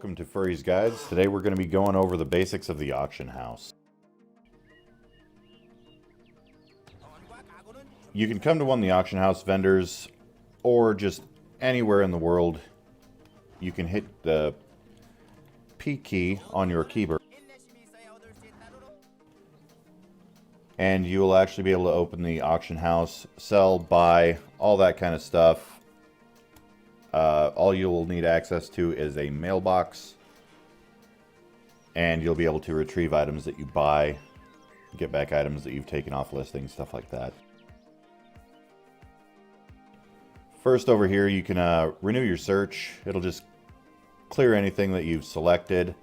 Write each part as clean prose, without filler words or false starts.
welcome to Furry's Guides. Today we're going to be going over the basics of the auction house. You can come to one of the auction house vendors or just anywhere in the world. You can hit the P key on your keyboard and you will actually be able to open the auction house, sell, buy, all that kind of stuff. All you'll need access to is a mailbox, and you'll be able to retrieve items that you buy, get back items that you've taken off listings, stuff like that. First, over here you can renew your search. It'll just clear anything that you've selected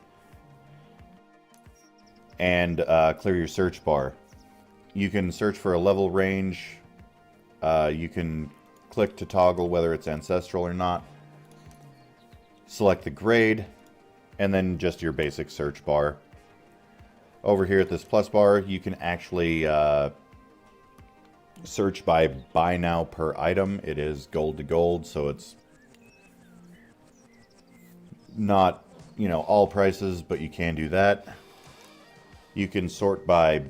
and clear your search bar. You can search for a level range. You can click to toggle whether it's ancestral or not. Select the grade, and then just your basic search bar. Over here at this plus bar, you can actually search by buy now per item. It is gold to gold, so it's not, all prices, but you can do that. You can sort by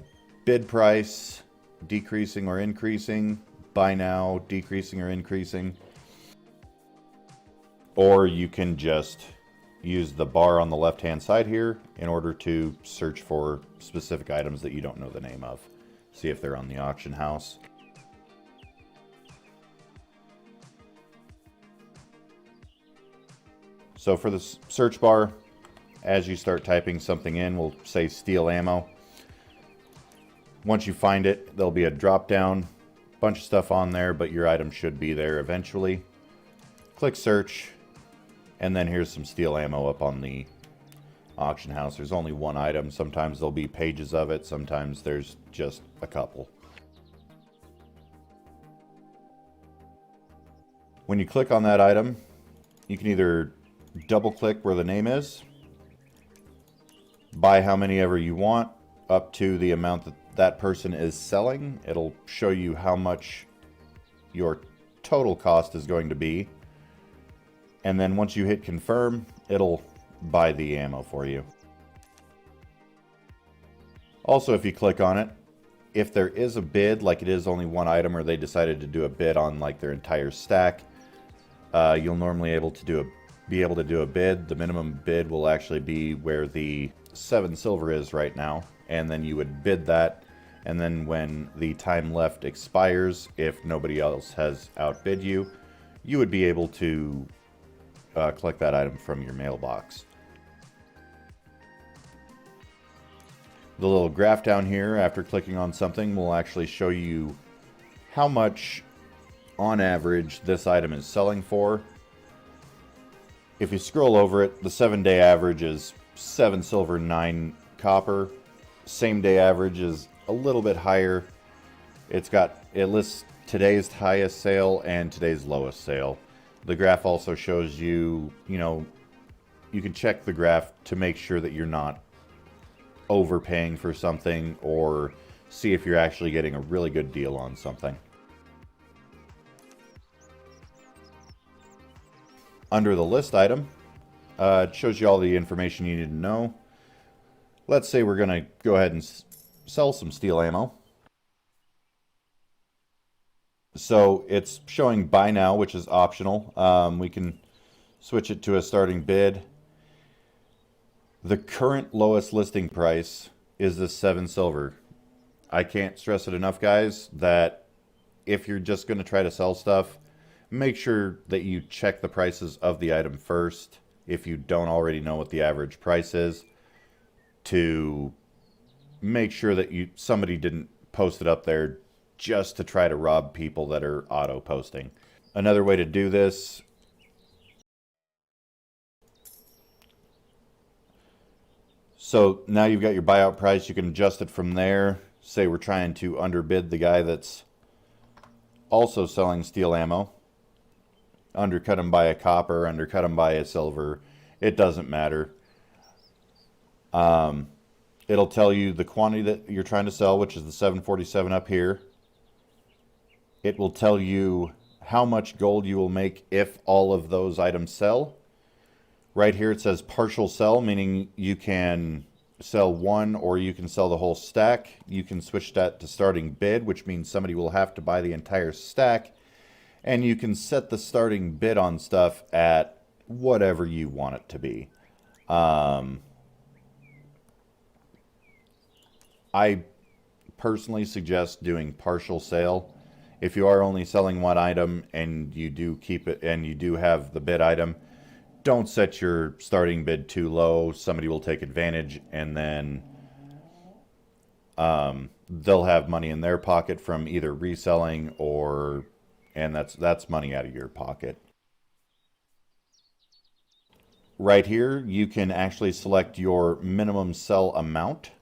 bid price, decreasing or increasing, buy now, decreasing or increasing. Or you can just use the bar on the left hand side here in order to search for specific items that you don't know the name of. See if they're on the auction house. So for the search bar, as you start typing something in, we'll say steel ammo. Once you find it, there'll be a drop down, bunch of stuff on there, but your item should be there eventually. Click search, and then here's some steel ammo up on the auction house. There's only one item. Sometimes there'll be pages of it, sometimes there's just a couple. When you click on that item, you can either double click where the name is, buy how many ever you want, up to the amount that that person is selling. It'll show you how much your total cost is going to be. And then once you hit confirm, it'll buy the ammo for you. Also, if you click on it, if there is a bid, like it is only one item, or they decided to do a bid on like their entire stack, you'll normally be able to do a bid. The minimum bid will actually be where the 7 silver is right now, and then you would bid that, and then when the time left expires, if nobody else has outbid you, you would be able to collect that item from your mailbox. The little graph down here, after clicking on something, will actually show you how much on average this item is selling for. If you scroll over it, the 7-day average is 7 silver, 9 copper. Same day average is a little bit higher. It lists today's highest sale and today's lowest sale. The graph also shows you, you can check the graph to make sure that you're not overpaying for something, or see if you're actually getting a really good deal on something. Under the list item, it shows you all the information you need to know. Let's say we're going to go ahead and sell some steel ammo. So it's showing buy now, which is optional. We can switch it to a starting bid. The current lowest listing price is the 7 silver. I can't stress it enough, guys, that if you're just going to try to sell stuff, make sure that you check the prices of the item first, if you don't already know what the average price is, to make sure that somebody didn't post it up there just to try to rob people that are auto posting. Another way to do this, so now you've got your buyout price, you can adjust it from there. Say we're trying to underbid the guy that's also selling steel ammo. Undercut him by a copper, undercut him by a silver, it doesn't matter. It'll tell you the quantity that you're trying to sell, which is the 747 up here. It will tell you how much gold you will make if all of those items sell. Right here it says partial sell, meaning you can sell one or you can sell the whole stack. You can switch that to starting bid, which means somebody will have to buy the entire stack. And you can set the starting bid on stuff at whatever you want it to be. I personally suggest doing partial sale. If you are only selling one item and you do keep it and you do have the bid item, don't set your starting bid too low. Somebody will take advantage, and then they'll have money in their pocket from either reselling and that's money out of your pocket. Right here, you can actually select your minimum sell amount.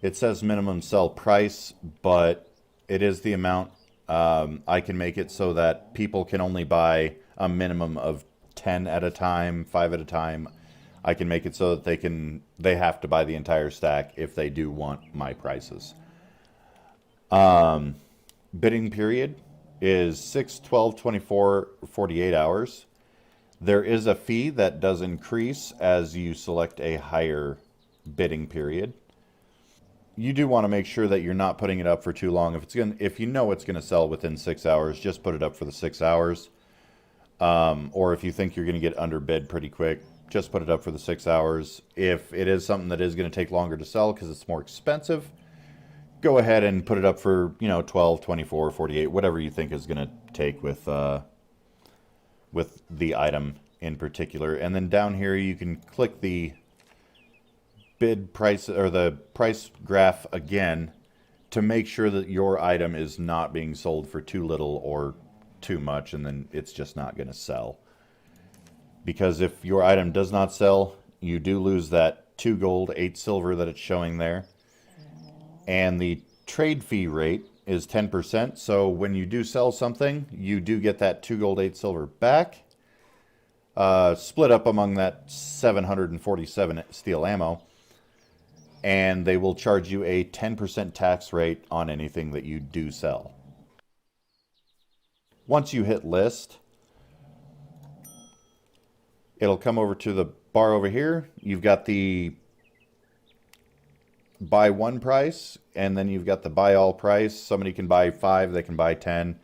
It says minimum sell price, but it is the amount. I can make it so that people can only buy a minimum of 10 at a time, 5 at a time. I can make it so that they have to buy the entire stack if they do want my prices. Bidding period is 6, 12, 24, 48 hours. There is a fee that does increase as you select a higher bidding period. You do want to make sure that you're not putting it up for too long. If you know it's going to sell within 6 hours, just put it up for the 6 hours. Or if you think you're going to get underbid pretty quick, just put it up for the 6 hours. If it is something that is going to take longer to sell because it's more expensive, go ahead and put it up for 12, 24, 48, whatever you think is going to take with the item in particular. And then down here you can click the bid price or the price graph again to make sure that your item is not being sold for too little or too much, and then it's just not going to sell. Because if your item does not sell, you do lose that 2 gold, 8 silver that it's showing there. And the trade fee rate is 10%. So when you do sell something, you do get that 2 gold, 8 silver back. Split up among that 747 steel ammo. And they will charge you a 10% tax rate on anything that you do sell. Once you hit list, it'll come over to the bar over here. You've got the buy one price, and then you've got the buy all price. Somebody can buy 5, they can buy 10.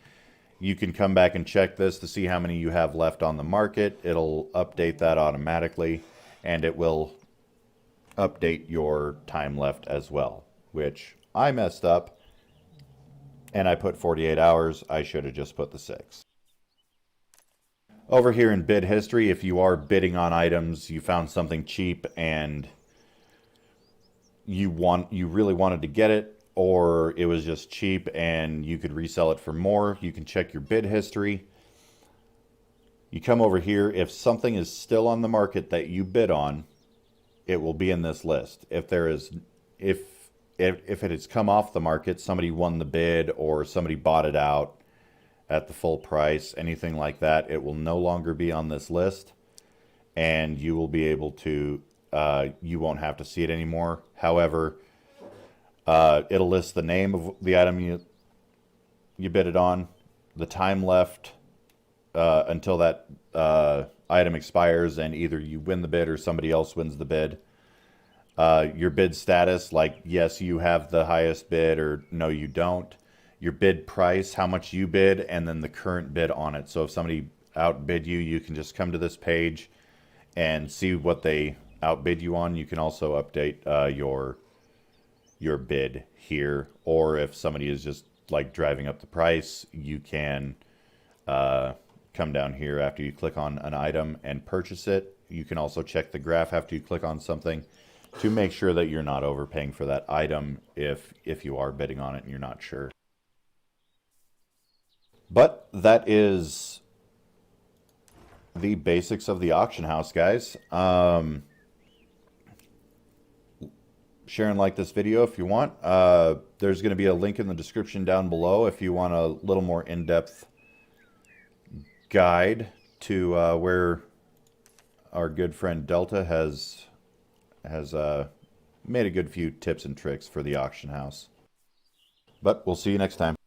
You can come back and check this to see how many you have left on the market. It'll update that automatically, and it will update your time left as well, which I messed up and I put 48 hours. I should have just put the 6. Over here in bid history, if you are bidding on items, you found something cheap and you really wanted to get it, or it was just cheap and you could resell it for more, you can check your bid history. You come over here, if something is still on the market that you bid on, it will be in this list. If it has come off the market, somebody won the bid or somebody bought it out at the full price, anything like that, it will no longer be on this list, and you will be able to, you won't have to see it anymore. However, it'll list the name of the item you bid it on, the time left until that item expires, and either you win the bid or somebody else wins the bid. Your bid status, like yes, you have the highest bid, or no, you don't. Your bid price, how much you bid, and then the current bid on it. So if somebody outbid you, you can just come to this page and see what they outbid you on. You can also update your bid here, or if somebody is just like driving up the price, you can come down here after you click on an item and purchase it. You can also check the graph after you click on something to make sure that you're not overpaying for that item if you are bidding on it and you're not sure. But that is the basics of the auction house, guys. Share and like this video if you want. There's going to be a link in the description down below if you want a little more in-depth guide to where our good friend Delta has made a good few tips and tricks for the auction house. But we'll see you next time.